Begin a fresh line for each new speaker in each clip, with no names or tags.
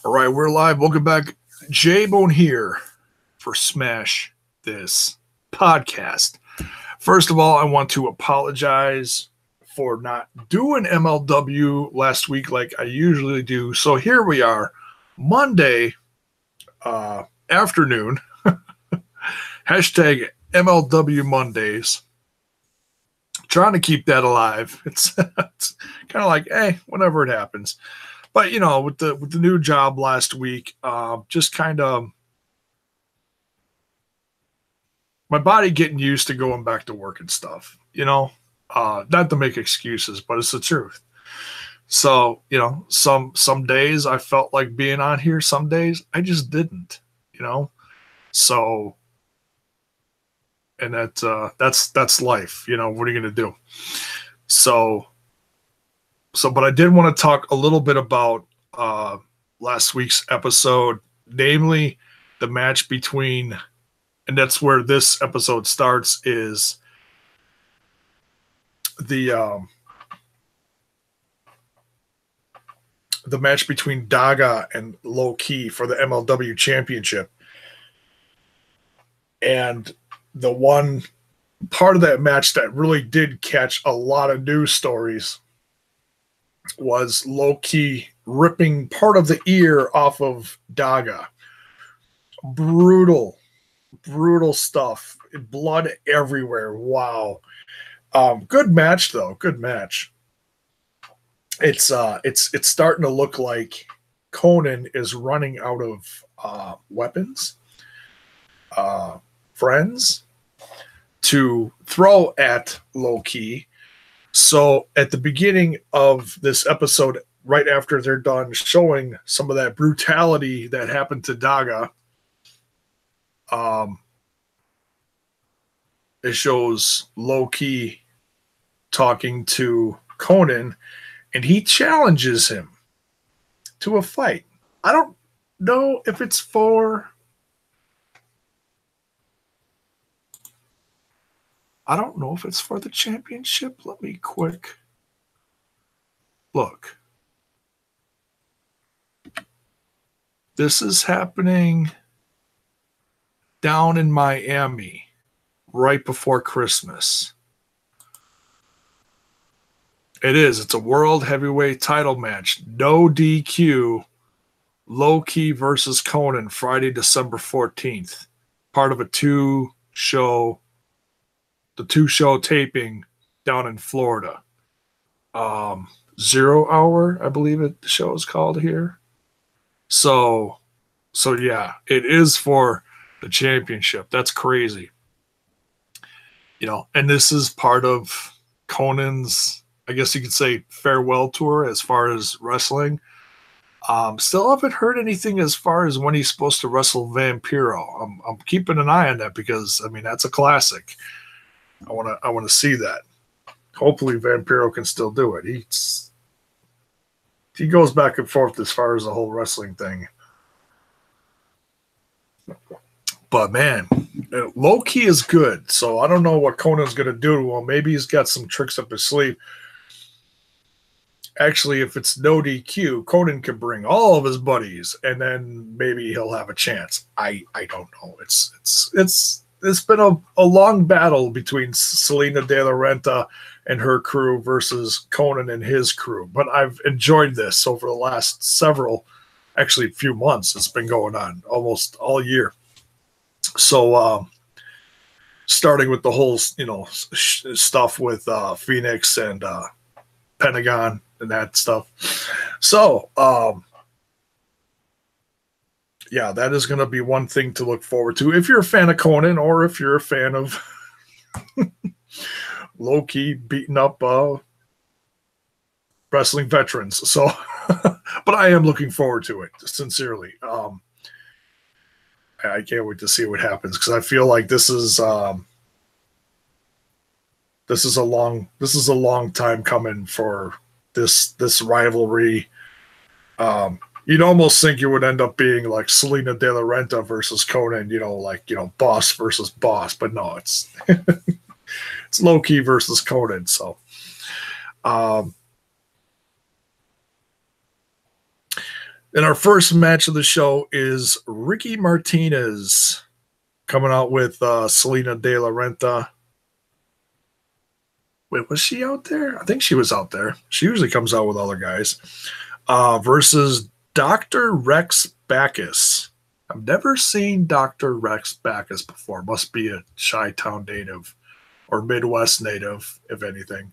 All right, we're live. Welcome back. J-Bone here for Smash This Podcast. First of all, I want to apologize for not doing MLW last week like I usually do. So here we are, Monday afternoon. Hashtag MLW Mondays. Trying to keep that alive. It's kind of like, hey, whenever it happens. But you know, with the new job last week, just kind of my body getting used to going back to work and stuff. You know, not to make excuses, but it's the truth. So you know, some days I felt like being on here. Some days I just didn't. You know, so and that's life. You know, what are you gonna do? So, but I did want to talk a little bit about last week's episode, namely the match between, and that's where this episode starts, is the match between Daga and Low Ki for the MLW Championship. And the one part of that match that really did catch a lot of news stories was Low Ki ripping part of the ear off of Daga. Brutal stuff. Blood everywhere. Wow. Good match though. Good match. It's starting to look like Conan is running out of weapons, friends to throw at Low Ki. So at the beginning of this episode, right after they're done showing some of that brutality that happened to Daga, it shows Low Ki talking to Conan, and he challenges him to a fight. I don't know if it's for... I don't know if it's for the championship. Let me quick look. This is happening down in Miami right before Christmas. It is. It's a world heavyweight title match. No DQ. Low Ki versus Conan, Friday, December 14th. Part of a two-show taping down in Florida. 0 Hour, I believe the show is called here. So yeah, it is for the championship. That's crazy. You know, and this is part of Conan's, I guess you could say, farewell tour as far as wrestling. Still haven't heard anything as far as when he's supposed to wrestle Vampiro. I'm keeping an eye on that because, I mean, that's a classic. I want to see that. Hopefully Vampiro can still do it. He goes back and forth as far as the whole wrestling thing. But man, Low Ki is good. So I don't know what Conan's going to do to him. Maybe he's got some tricks up his sleeve. Actually, if it's no DQ, Conan can bring all of his buddies, and then maybe he'll have a chance. I don't know. It's been a long battle between Selena De La Renta and her crew versus Conan and his crew. But I've enjoyed this over the last few months. It's been going on almost all year. So starting with the whole, you know, stuff with Phoenix and Pentagon and that stuff. So, yeah, that is going to be one thing to look forward to if you're a fan of Conan or if you're a fan of Low Ki beating up wrestling veterans. So, but I am looking forward to it, sincerely. I can't wait to see what happens because I feel like this is a long time coming for this rivalry. You'd almost think it would end up being like Selena De La Renta versus Conan, you know, like, you know, boss versus boss, but no, it's it's Low Ki versus Conan. So And our first match of the show is Ricky Martinez coming out with Selena De La Renta. Wait, was she out there? I think she was out there. She usually comes out with other guys. Versus Dr. Rex Bacchus. I've never seen Dr. Rex Bacchus before. Must be a Chi-Town native or Midwest native, if anything.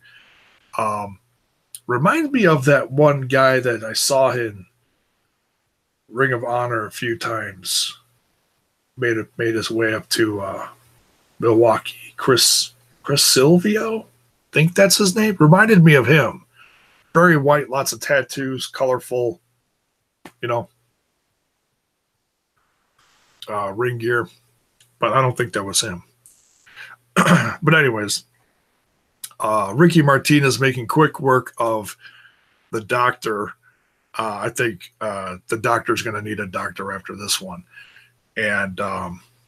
Reminds me of that one guy that I saw in Ring of Honor a few times. Made his way up to Milwaukee. Chris Silvio? Think that's his name. Reminded me of him. Very white, lots of tattoos, colorful, ring gear. But I don't think that was him. But anyways, Ricky Martinez making quick work of the Doctor. I think the Doctor's going to need a doctor after this one. And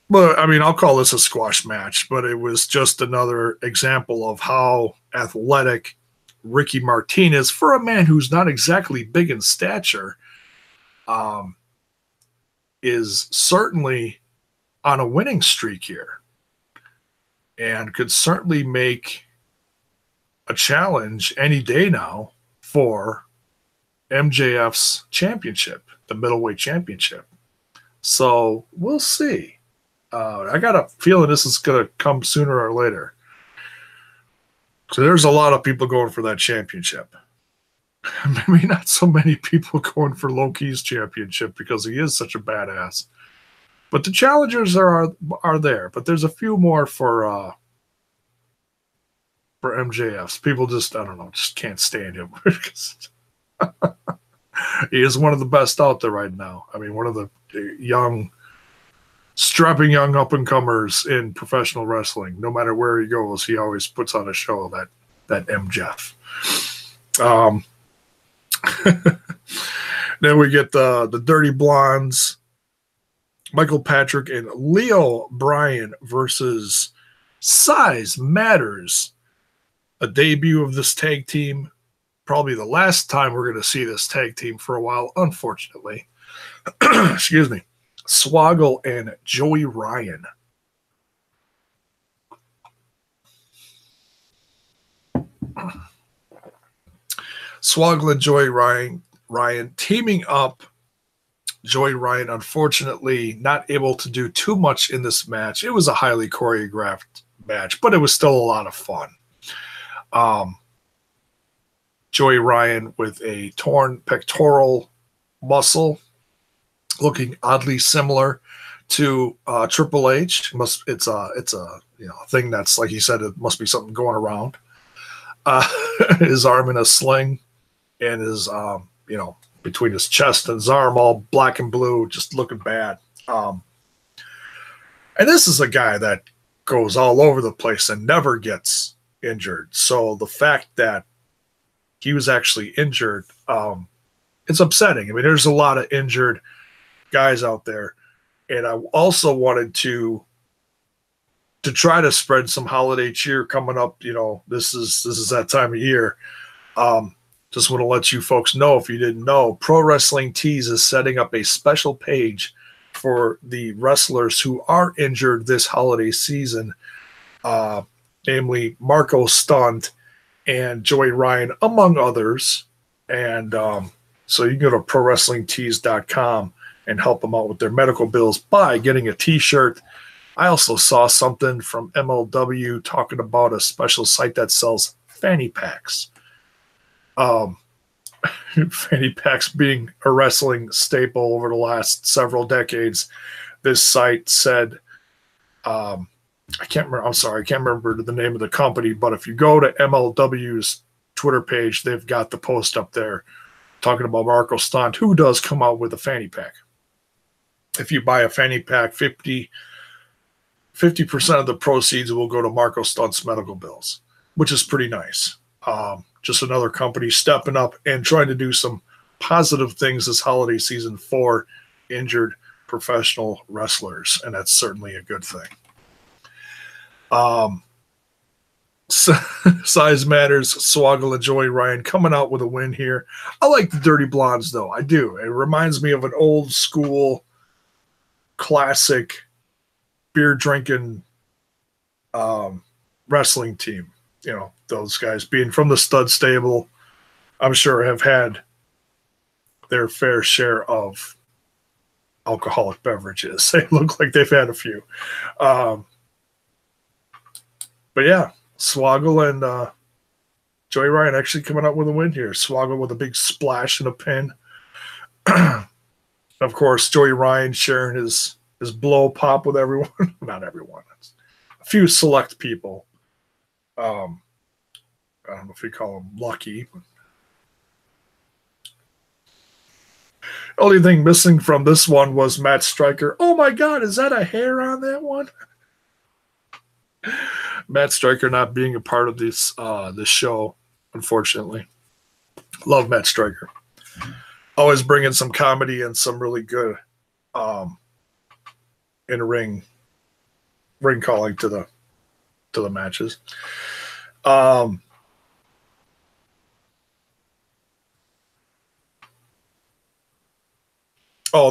but I mean, I'll call this a squash match, but it was just another example of how athletic Ricky Martinez, for a man who's not exactly big in stature, is certainly on a winning streak here and could certainly make a challenge any day now for MJF's championship, the middleweight championship. So we'll see. I got a feeling this is going to come sooner or later. So there's a lot of people going for that championship. Maybe not so many people going for Loki's championship because he is such a badass. But the challengers are there. But there's a few more for MJF's. People just, I don't know, just can't stand him. He is one of the best out there right now. I mean, one of the strapping young up-and-comers in professional wrestling. No matter where he goes, he always puts on a show, that MJF. Then we get the Dirty Blondes, Michael Patrick and Leo Bryan versus Size Matters. A debut of this tag team. Probably the last time we're going to see this tag team for a while, unfortunately. Excuse me. Swoggle and Joey Ryan. Swoggle and Joey Ryan teaming up. Joey Ryan, unfortunately, not able to do too much in this match. It was a highly choreographed match, but it was still a lot of fun. Joey Ryan with a torn pectoral muscle, looking oddly similar to Triple H. It's a thing that's, like he said, it must be something going around. His arm in a sling, and his between his chest and his arm, all black and blue, just looking bad. And this is a guy that goes all over the place and never gets injured. So the fact that he was actually injured, it's upsetting. I mean, there's a lot of injured guys out there, and I also wanted to try to spread some holiday cheer coming up. This is that time of year. Just want to let you folks know, if you didn't know, Pro Wrestling Tees is setting up a special page for the wrestlers who are injured this holiday season, namely Marco Stunt and Joey Ryan, among others. And so you can go to ProWrestlingTees.com and help them out with their medical bills by getting a t-shirt. I also saw something from MLW talking about a special site that sells fanny packs. Fanny packs being a wrestling staple over the last several decades. This site said, I can't remember the name of the company, but if you go to MLW's Twitter page, they've got the post up there talking about Marco Stunt, who does come out with a fanny pack. If you buy a fanny pack, 50% of the proceeds will go to Marco Stunt's medical bills, which is pretty nice. Just another company stepping up and trying to do some positive things this holiday season for injured professional wrestlers, and that's certainly a good thing. Size matters. Swoggle and Joey Ryan coming out with a win here. I like the Dirty Blondes, though. I do. It reminds me of an old school, classic beer drinking wrestling team. You know, those guys being from the stud stable, I'm sure have had their fair share of alcoholic beverages. They look like they've had a few. But yeah, Swoggle and Joey Ryan actually coming out with a win here. Swoggle with a big splash and a pin. Of course, Joey Ryan sharing his blow pop with everyone. Not everyone. It's a few select people. I don't know if we call them lucky. But the only thing missing from this one was Matt Stryker. Oh my God, is that a hair on that one? Matt Stryker not being a part of this show, unfortunately. Love Matt Stryker. Always bringing some comedy and some really good in ring calling to the matches.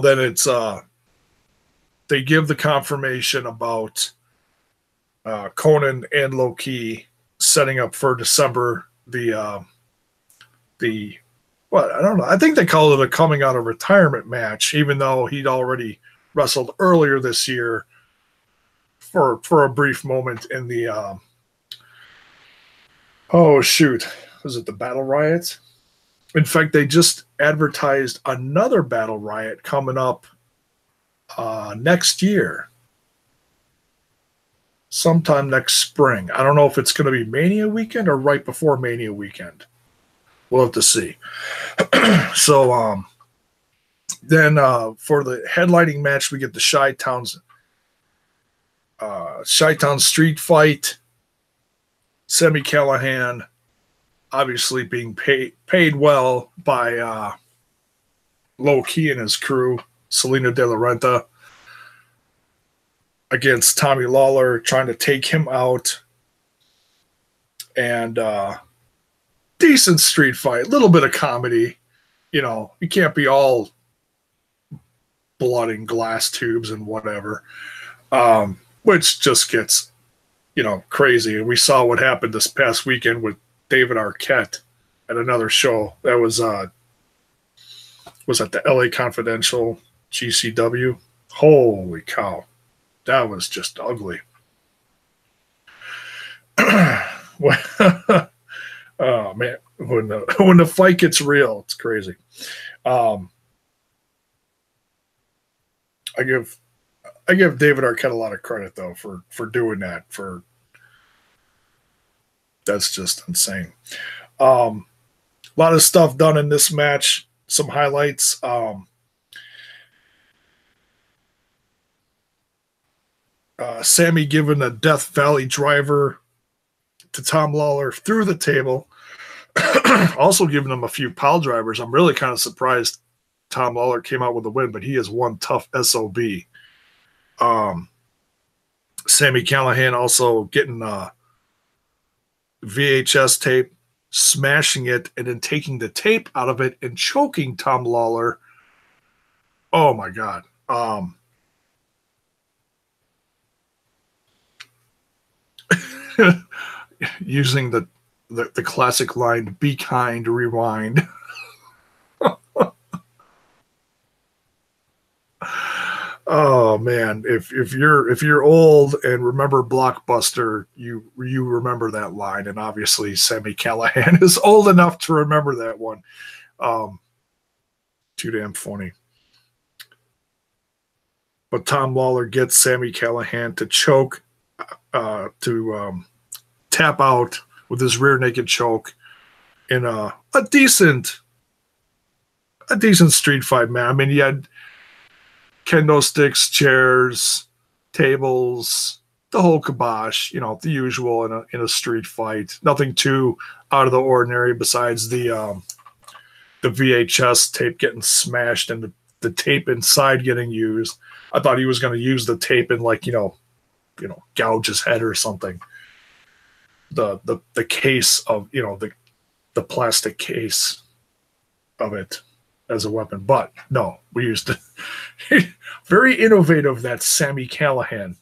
Then it's they give the confirmation about Conan and Low-Ki setting up for December the what, I don't know. I think they call it a coming out of retirement match, even though he'd already wrestled earlier this year for a brief moment in the was it the Battle Riot? In fact, they just advertised another Battle Riot coming up next year, sometime next spring. I don't know if it's going to be Mania weekend or right before Mania weekend. We'll have to see. So then for the headlining match, we get the Chi-Town Street Fight. Sami Callihan, obviously being paid well by Low-Ki and his crew, Selena De La Renta, against Tommy Lawler, trying to take him out. And decent street fight, a little bit of comedy. You know, you can't be all blood and glass tubes and whatever, which just gets, crazy. And we saw what happened this past weekend with David Arquette at another show. That was at the LA Confidential GCW. Holy cow. That was just ugly. Oh man, when the fight gets real, it's crazy. I give David Arquette a lot of credit though for doing that. That's just insane. A lot of stuff done in this match. Some highlights. Sammy giving a Death Valley driver to Tom Lawler through the table. Also giving him a few pile drivers. I'm really kind of surprised Tom Lawler came out with a win, but he is one tough SOB. Sami Callihan also getting VHS tape, smashing it, and then taking the tape out of it and choking Tom Lawler. Oh my God. Using the classic line, "Be kind, rewind." Oh man, if you're old and remember Blockbuster, you remember that line, and obviously Sami Callihan is old enough to remember that one. Too damn funny. But Tom Lawler gets Sami Callihan to choke, to tap out with his rear naked choke in a decent street fight, man. I mean, you had kendo sticks, chairs, tables, the whole kibosh, the usual in a street fight. Nothing too out of the ordinary besides the VHS tape getting smashed and the tape inside getting used. I thought he was going to use the tape and gouge his head or something. the case of, the plastic case of it as a weapon. But no, we used it. Very innovative, that Sammy Callahan,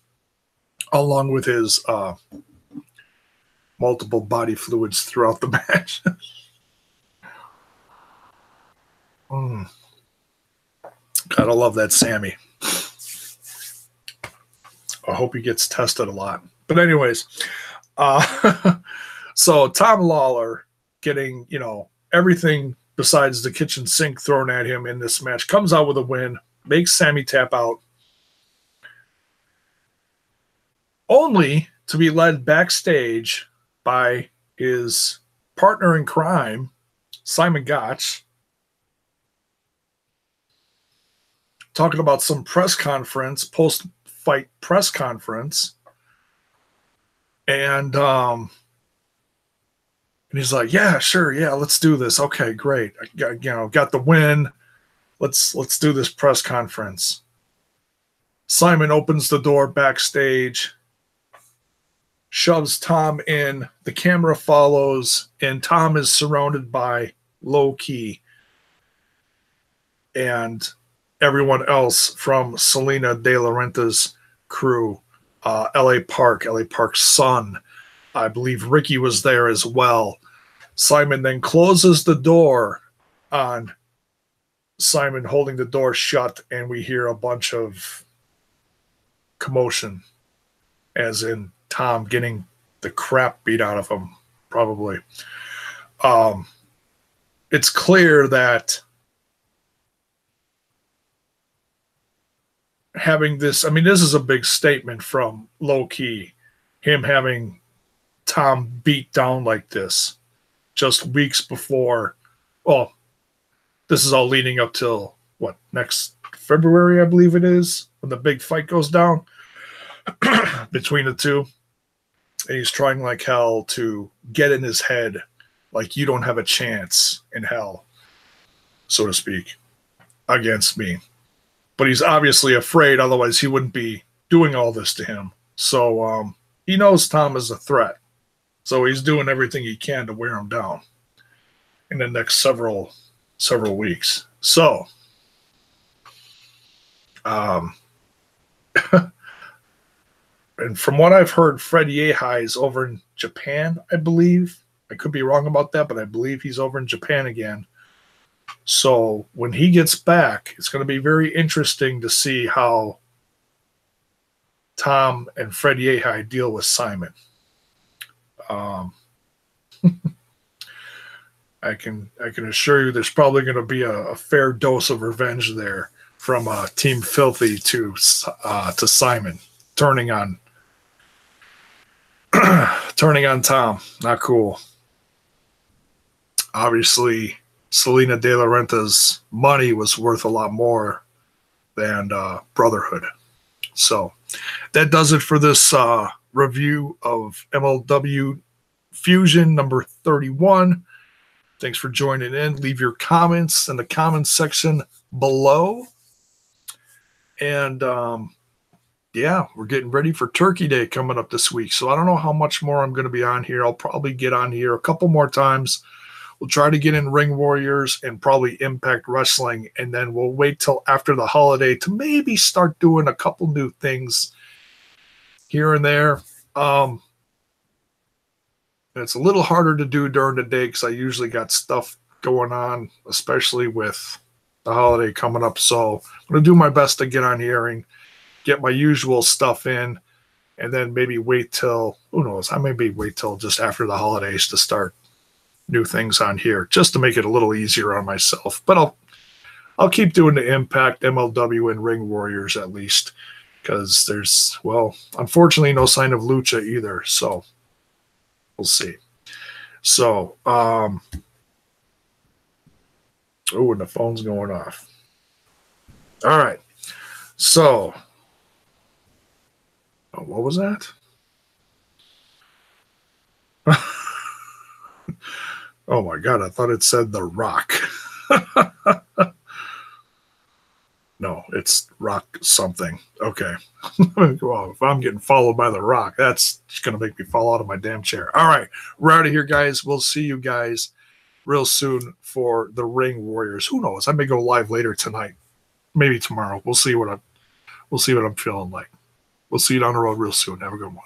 along with his multiple body fluids throughout the match. Gotta love that Sammy. I hope he gets tested a lot. But anyways, so Tom Lawler getting, everything besides the kitchen sink thrown at him in this match, comes out with a win, makes Sammy tap out, only to be led backstage by his partner in crime, Simon Gotch, talking about some press conference, post-fight press conference. And he's like, yeah, sure. Yeah, let's do this. Okay, great. I got the win. Let's do this press conference. Simon opens the door backstage, shoves Tom in. The camera follows, and Tom is surrounded by Low Key and everyone else from Selena De La Renta's crew, LA Park's son. I believe Ricky was there as well. Simon then closes the door on Simon holding the door shut, and we hear a bunch of commotion, as in Tom getting the crap beat out of him, probably. It's clear that having this, this is a big statement from Low Key, him having Tom beat down like this just weeks before. Well, this is all leading up till next February, I believe it is, when the big fight goes down between the two. And he's trying like hell to get in his head, like, you don't have a chance in hell, so to speak, against me. But he's obviously afraid, otherwise he wouldn't be doing all this to him. So he knows Tom is a threat. So he's doing everything he can to wear him down in the next several weeks. So and from what I've heard, Fred Yehi is over in Japan, I believe. I could be wrong about that, but I believe he's over in Japan again. So when he gets back, it's going to be very interesting to see how Tom and Fred Yehi deal with Simon. I can assure you there's probably going to be a fair dose of revenge there from Team Filthy to Simon turning on Tom. Not cool. Obviously, Selena De La Renta's money was worth a lot more than Brotherhood. So that does it for this review of MLW Fusion number 31. Thanks for joining in. Leave your comments in the comments section below. And yeah, we're getting ready for Turkey Day coming up this week. So I don't know how much more I'm going to be on here. I'll probably get on here a couple more times. We'll try to get in Ring Warriors and probably Impact Wrestling. And then we'll wait till after the holiday to maybe start doing a couple new things here and there. It's a little harder to do during the day because I usually got stuff going on, especially with the holiday coming up. So I'm going to do my best to get on here and get my usual stuff in, and then maybe wait till, who knows, I maybe wait till just after the holidays to start new things on here, just to make it a little easier on myself. But I'll keep doing the Impact, MLW, and Ring Warriors at least, because there's, well, unfortunately no sign of Lucha either, so we'll see. So, oh, and the phone's going off. All right. So, what was that? Oh my God, I thought it said The Rock. No, it's Rock something. Okay. Well, if I'm getting followed by the Rock, that's just going to make me fall out of my damn chair. All right. We're out of here, guys. We'll see you guys real soon for the Ring Warriors. Who knows? I may go live later tonight. Maybe tomorrow. We'll see what I'm feeling like. We'll see you down the road real soon. Have a good one.